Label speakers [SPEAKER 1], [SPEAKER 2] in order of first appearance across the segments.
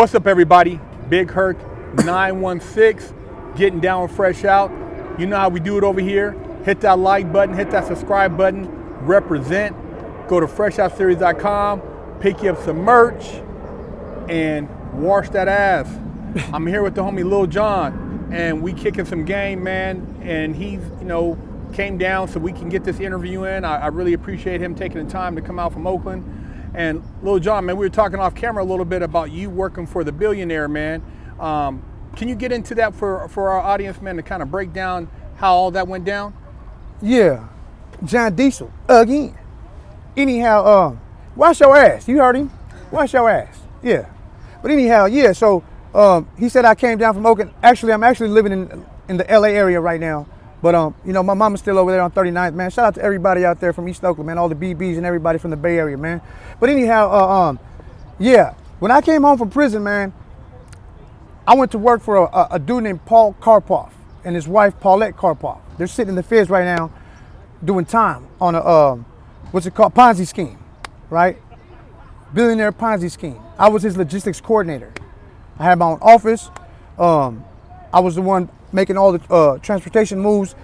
[SPEAKER 1] What's up, everybody? Big Herc 916, getting down fresh out. You know how we do it over here. Hit that like button, hit that subscribe button, represent. Go to freshoutseries.com, pick you up some merch, and wash that ass. I'm here with the homie Lil John, and we kicking some game, man. And he's, came down so we can get this interview in. I really appreciate him taking the time to come out from Oakland. And Lil John, man, we were talking off camera a little bit about you working for the billionaire, man. Can you get into that for our audience, man, to kind of break down how all that went down?
[SPEAKER 2] Yeah, John Diesel, again. Anyhow, wash your ass. You heard him? Wash your ass. Yeah. But anyhow, yeah, so he said I came down from Oakland. Actually, I'm actually living in the LA area right now. But, my mama's still over there on 39th, man. Shout out to everybody out there from East Oakland, man, all the BBs and everybody from the Bay Area, man. But anyhow, yeah, when I came home from prison, man, I went to work for a dude named Paul Karpoff and his wife, Paulette Karpoff. They're sitting in the feds right now doing time on a, what's it called, Ponzi scheme, right? Billionaire Ponzi scheme. I was his logistics coordinator. I had my own office. I was the one making all the transportation moves,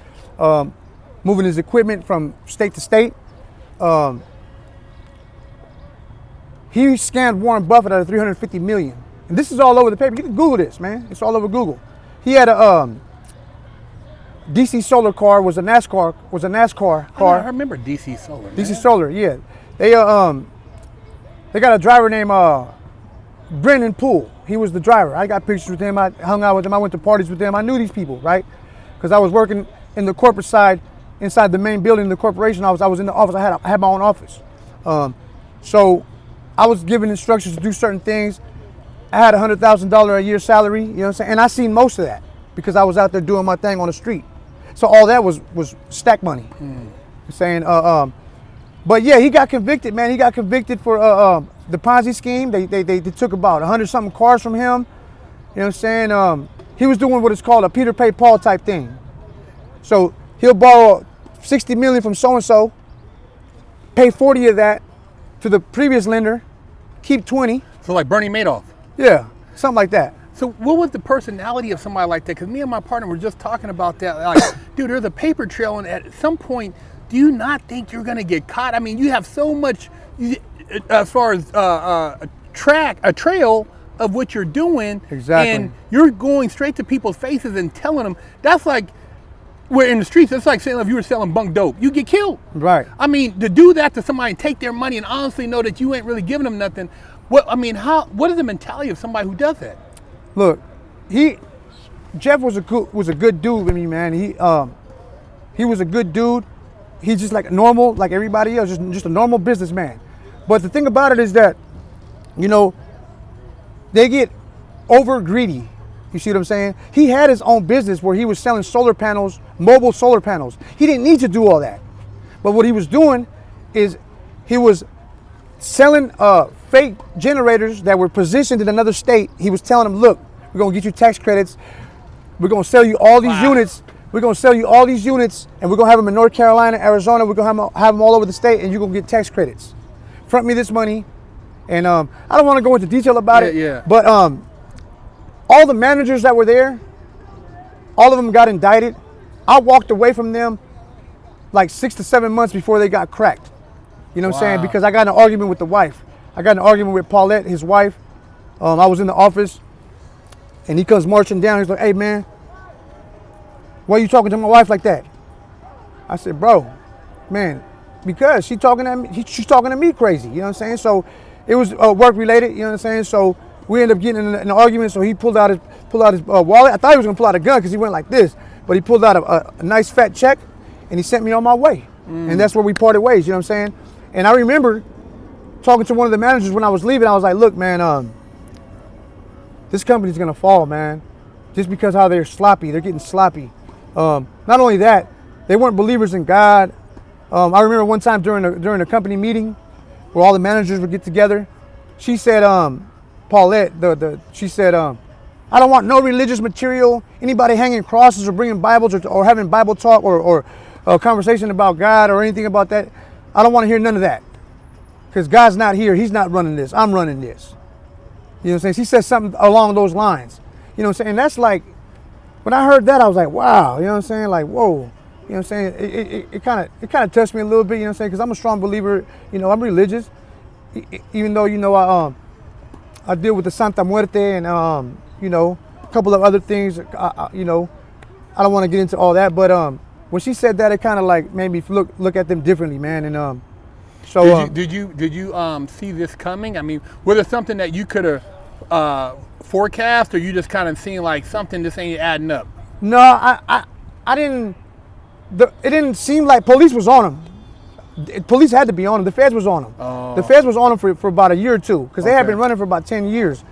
[SPEAKER 2] moving his equipment from state to state. He scammed Warren Buffett out of $350 million. And this is all over the paper. You can Google this, man. It's all over Google. He had a DC Solar car, was a NASCAR car.
[SPEAKER 1] I remember DC Solar.
[SPEAKER 2] DC Solar, yeah. They got a driver named Brennan Poole. He was the driver. I got pictures with him. I hung out with him. I went to parties with him. I knew these people, right? Because I was working in the corporate side, inside the main building of the corporation. I was in the office. I had my own office. So I was given instructions to do certain things. I had $100,000 a year salary, you know what I'm saying? And I seen most of that because I was out there doing my thing on the street. So all that was stack money. Saying, but yeah, he got convicted, man. He got convicted for the Ponzi scheme. They took about 100-something cars from him. You know what I'm saying? He was doing what is called a Peter Pay Paul type thing. So he'll borrow $60 million from so-and-so, pay 40 of that to the previous lender, keep 20.
[SPEAKER 1] So like Bernie Madoff.
[SPEAKER 2] Yeah, something like that.
[SPEAKER 1] So what was the personality of somebody like that? Because me and my partner were just talking about that. Like, dude, there's a paper trail, and at some point, do you not think you're going to get caught? I mean, you have so much, as far as a trail of what you're doing.
[SPEAKER 2] Exactly.
[SPEAKER 1] And you're going straight to people's faces and telling them. That's like, we're in the streets. It's like saying if you were selling bunk dope, you get killed.
[SPEAKER 2] Right.
[SPEAKER 1] I mean, to do that to somebody and take their money and honestly know that you ain't really giving them nothing. What is the mentality of somebody who does that?
[SPEAKER 2] Look, Jeff was a good dude with me, man. He was a good dude. He's just like normal, like everybody else, just a normal businessman. But the thing about it is that, they get over greedy. You see what I'm saying? He had his own business where he was selling solar panels, mobile solar panels. He didn't need to do all that. But what he was doing is he was selling fake generators that were positioned in another state. He was telling them, look, we're going to get you tax credits. We're going to sell you all these units. We're going to sell you all these units, and we're going to have them in North Carolina, Arizona. We're going to have them all over the state, and you're going to get tax credits. Front me this money. And I don't want to go into detail about it.
[SPEAKER 1] Yeah.
[SPEAKER 2] But all the managers that were there, all of them got indicted. I walked away from them like 6 to 7 months before they got cracked. You know what I'm saying? Because I got in an argument with the wife. I got in an argument with Paulette, his wife. I was in the office, and he comes marching down. He's like, hey, man, why are you talking to my wife like that? I said, bro, man, because she's talking to me crazy. You know what I'm saying? So it was work related. You know what I'm saying? So we ended up getting in an argument. So he pulled out his wallet. I thought he was gonna pull out a gun because he went like this, but he pulled out a nice fat check, and he sent me on my way. And that's where we parted ways. You know what I'm saying? And I remember talking to one of the managers when I was leaving. I was like, look, man, this company's gonna fall, man, just because how they're sloppy. They're getting sloppy. Not only that, they weren't believers in God. I remember one time during a company meeting where all the managers would get together. She said, Paulette, she said, I don't want no religious material, anybody hanging crosses or bringing Bibles or having Bible talk or a conversation about God or anything about that. I don't want to hear none of that. Because God's not here. He's not running this. I'm running this. You know what I'm saying? She said something along those lines. You know what I'm saying? And that's like, when I heard that, I was like, wow. You know what I'm saying? Like, whoa. You know what I'm saying? It kind of touched me a little bit. You know what I'm saying? Because I'm a strong believer. You know, I'm religious. Even though, you know, I deal with the Santa Muerte and you know, a couple of other things. You know, I don't want to get into all that, but when she said that, it kind of like made me look at them differently, man. And so
[SPEAKER 1] did you see this coming? I mean, was it something that you could have forecast, or you just kind of seen like something just ain't adding up?
[SPEAKER 2] No, I didn't. It didn't seem like police was on them. Police had to be on them. The feds was on them.
[SPEAKER 1] Oh.
[SPEAKER 2] The feds was on them for about a year or two, because they had
[SPEAKER 1] Okay.
[SPEAKER 2] been running for about 10 years.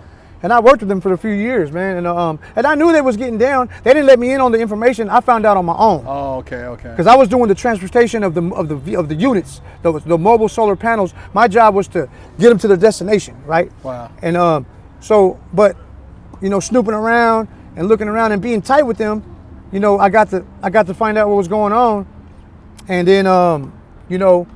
[SPEAKER 2] And I worked with them for a few years, man. And I knew they was getting down. They didn't let me in on the information. I found out on my own.
[SPEAKER 1] Oh, okay.
[SPEAKER 2] Because I was doing the transportation of the units, the mobile solar panels. My job was to get them to their destination, right?
[SPEAKER 1] Wow.
[SPEAKER 2] And but you know, snooping around and looking around and being tight with them, you know, I got to find out what was going on. And then you know,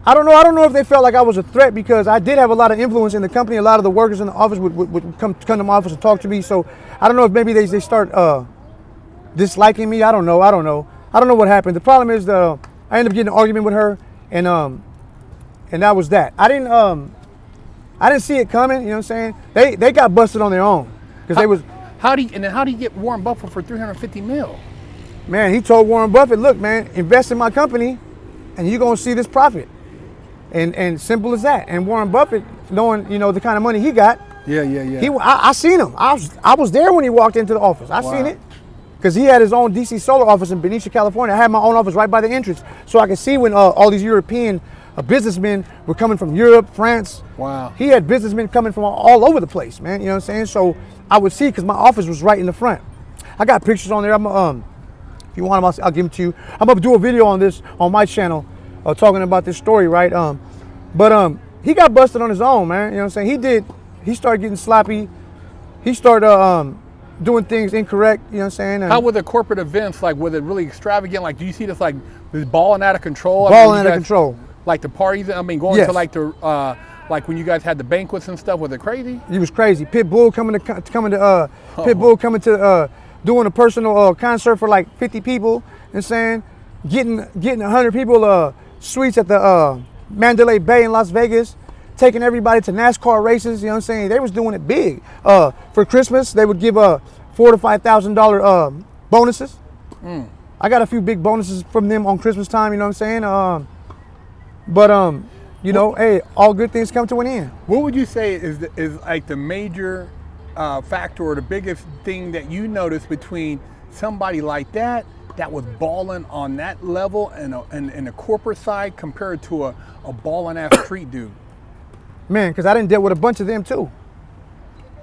[SPEAKER 2] I don't know if they felt like I was a threat, because I did have a lot of influence in the company. A lot of the workers in the office would come to my office and talk to me. So I don't know if maybe they start disliking me. I don't know what happened. The problem is I ended up getting an argument with her, and that was that. I didn't see it coming. You know what I'm saying? They got busted on their own, because they was.
[SPEAKER 1] How do you get Warren Buffett for $350 million?
[SPEAKER 2] Man, he told Warren Buffett, look, man, invest in my company, and you're gonna see this profit. And simple as that. And Warren Buffett, knowing, you know, the kind of money he got, I seen him. I was there when he walked into the office. I seen it, because he had his own DC Solar office in Benicia, California. I had my own office right by the entrance, so I could see when all these European businessmen were coming from Europe, France.
[SPEAKER 1] Wow.
[SPEAKER 2] He had businessmen coming from all over the place, man. You know what I'm saying? So I would see, because my office was right in the front. I got pictures on there. If you want them, I'll give them to you. I'm gonna do a video on this on my channel, talking about this story, right? But he got busted on his own, man. You know what I'm saying? He started getting sloppy. He started doing things incorrect. You know what I'm saying?
[SPEAKER 1] How were the corporate events? Like, was it really extravagant? Like, do you see this like this balling out of control?
[SPEAKER 2] Balling out of control.
[SPEAKER 1] Like the parties. I mean, going
[SPEAKER 2] Yes.
[SPEAKER 1] to like the like when you guys had the banquets and stuff. Was it crazy?
[SPEAKER 2] It was crazy. Pitbull coming to doing a personal concert for like 50 people. You know what I'm saying? Getting 100 people suites at the Mandalay Bay in Las Vegas, taking everybody to NASCAR races. You know what I'm saying? They was doing it big. For Christmas, they would give $4,000 to $5,000 bonuses. I got a few big bonuses from them on Christmas time. You know what I'm saying? You know, hey, all good things come to an end.
[SPEAKER 1] What would you say is like the major factor or the biggest thing that you notice between somebody like that was balling on that level and the corporate side compared to a balling ass street dude?
[SPEAKER 2] Man, because I didn't deal with a bunch of them too.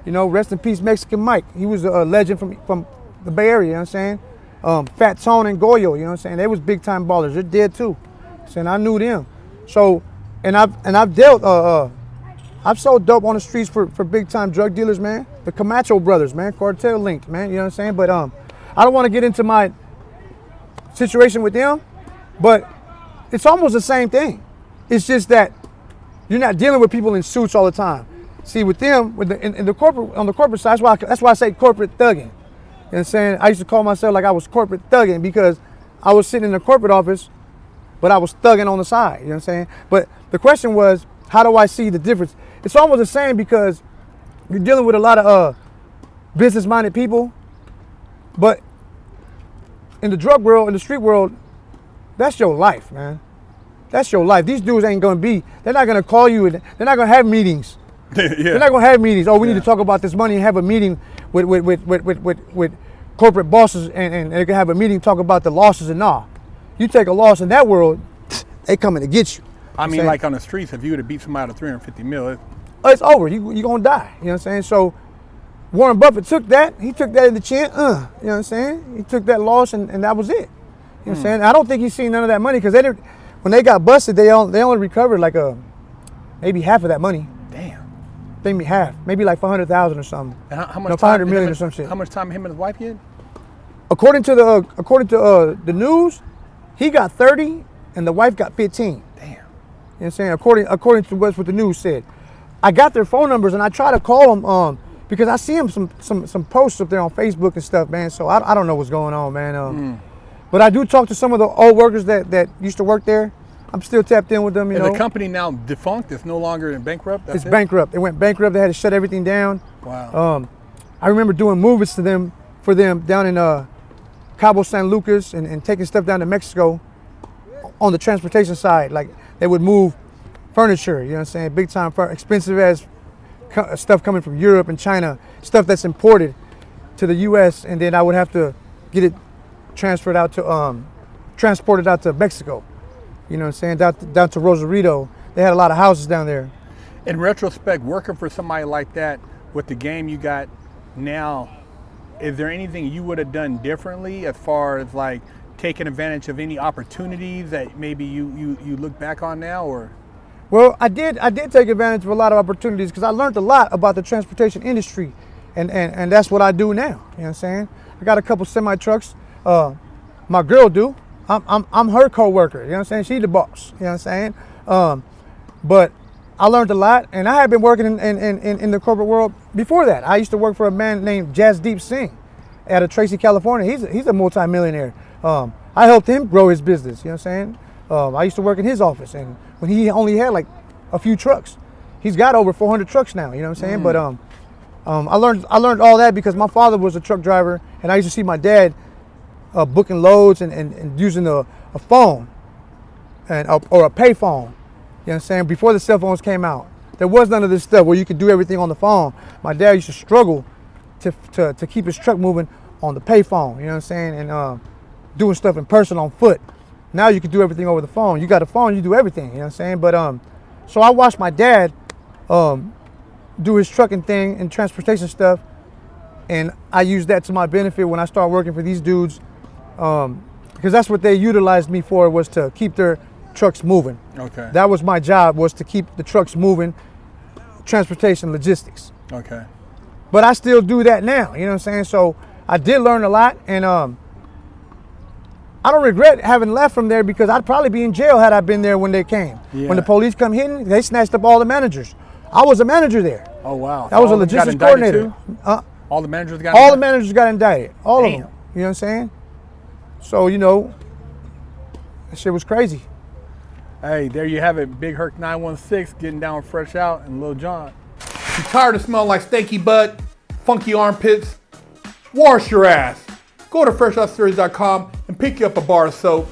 [SPEAKER 2] You know, rest in peace, Mexican Mike. He was a legend from the Bay Area. You know what I'm saying? Fat Tone and Goyo. You know what I'm saying? They was big time ballers. They're dead too. And I knew them. So, and I've dealt. I've sold dope on the streets for big time drug dealers, man. The Camacho brothers, man, cartel linked, man. You know what I'm saying? But I don't want to get into my situation with them, but it's almost the same thing. It's just that you're not dealing with people in suits all the time. See, with them, in the corporate, on the corporate side, that's why I say corporate thugging. You know what I'm saying? I used to call myself like I was corporate thugging, because I was sitting in the corporate office, but I was thugging on the side. You know what I'm saying? But the question was, how do I see the difference? It's almost the same, because you're dealing with a lot of business-minded people, but in the drug world, in the street world, that's your life, man. That's your life. These dudes ain't they're not gonna call you, and they're not gonna have meetings. They're not gonna have meetings. Oh, we need to talk about this money and have a meeting with corporate bosses, and they can have a meeting, talk about the losses and all. You take a loss in that world, they coming to get you.
[SPEAKER 1] I mean, like on the streets, if you would have beat somebody out of $350 million,
[SPEAKER 2] it's over. You gonna die. You know what I'm saying? So Warren Buffett took that. He took that in the chin. You know what I'm saying? He took that loss, and that was it. You know what I'm saying? I don't think he's seen none of that money, because when they got busted, they only recovered like maybe half of that money.
[SPEAKER 1] damn.
[SPEAKER 2] Maybe half, maybe like 500,000 or something.
[SPEAKER 1] And how much?
[SPEAKER 2] No, 500 million or some shit.
[SPEAKER 1] How much time him and his wife get?
[SPEAKER 2] According to the news, he got 30 and the wife got 15.
[SPEAKER 1] Damn.
[SPEAKER 2] You know what I'm saying? According to what the news said. I got their phone numbers and I try to call them because I see them some posts up there on Facebook and stuff, man. So I don't know what's going on, man. But I do talk to some of the old workers that used to work there. I'm still tapped in with them, you know.
[SPEAKER 1] Is the company now defunct? It's no longer in bankrupt?
[SPEAKER 2] It's bankrupt. It went bankrupt. They had to shut everything down.
[SPEAKER 1] Wow.
[SPEAKER 2] I remember doing movies for them down in Cabo San Lucas and taking stuff down to Mexico on the transportation side. Like they would move furniture, you know what I'm saying? Big time, expensive as stuff coming from Europe and China, stuff that's imported to the U.S. and then I would have to get it transported out to Mexico. You know what I'm saying? Down to Rosarito. They had a lot of houses down there.
[SPEAKER 1] In retrospect, working for somebody like that with the game you got now, is there anything you would have done differently as far as like taking advantage of any opportunities that maybe you look back on now, or?
[SPEAKER 2] Well, I did take advantage of a lot of opportunities because I learned a lot about the transportation industry, and that's what I do now. You know what I'm saying? I got a couple semi trucks. My girl do. I'm her co-worker. You know what I'm saying? She the boss. You know what I'm saying? But I learned a lot, and I had been working in the corporate world before that. I used to work for a man named Jasdeep Singh out of Tracy, California. He's a multi-millionaire. I helped him grow his business. You know what I'm saying? I used to work in his office, and when he only had like a few trucks, he's got over 400 trucks now. You know what I'm saying? But I learned all that because my father was a truck driver, and I used to see my dad booking loads and using a phone or a pay phone. You know what I'm saying? Before the cell phones came out, there was none of this stuff where you could do everything on the phone. My dad used to struggle to keep his truck moving on the pay phone. You know what I'm saying? And doing stuff in person on foot. Now you can do everything over the phone. You got a phone, you do everything. You know what I'm saying? But so I watched my dad do his trucking thing and transportation stuff, and I used that to my benefit when I started working for these dudes, because that's what they utilized me for, was to keep their trucks moving.
[SPEAKER 1] Okay.
[SPEAKER 2] That was my job, was to keep the trucks moving, transportation, logistics.
[SPEAKER 1] Okay.
[SPEAKER 2] But I still do that now, you know what I'm saying? So I did learn a lot, and I don't regret having left from there because I'd probably be in jail had I been there when they came.
[SPEAKER 1] Yeah.
[SPEAKER 2] When the police come hitting, they snatched up all the managers. I was a manager there.
[SPEAKER 1] Oh wow.
[SPEAKER 2] I was a logistics coordinator.
[SPEAKER 1] All the managers got
[SPEAKER 2] all
[SPEAKER 1] indicted?
[SPEAKER 2] the managers got indicted. All
[SPEAKER 1] Damn.
[SPEAKER 2] of them. You know what I'm saying? So, you know, that shit was crazy.
[SPEAKER 1] Hey, there you have it. Big Herc 916 getting down fresh out and Lil Jon. You tired of smelling like stanky butt, funky armpits? Wash your ass. Go to FreshOutSeries.com and pick you up a bar of soap.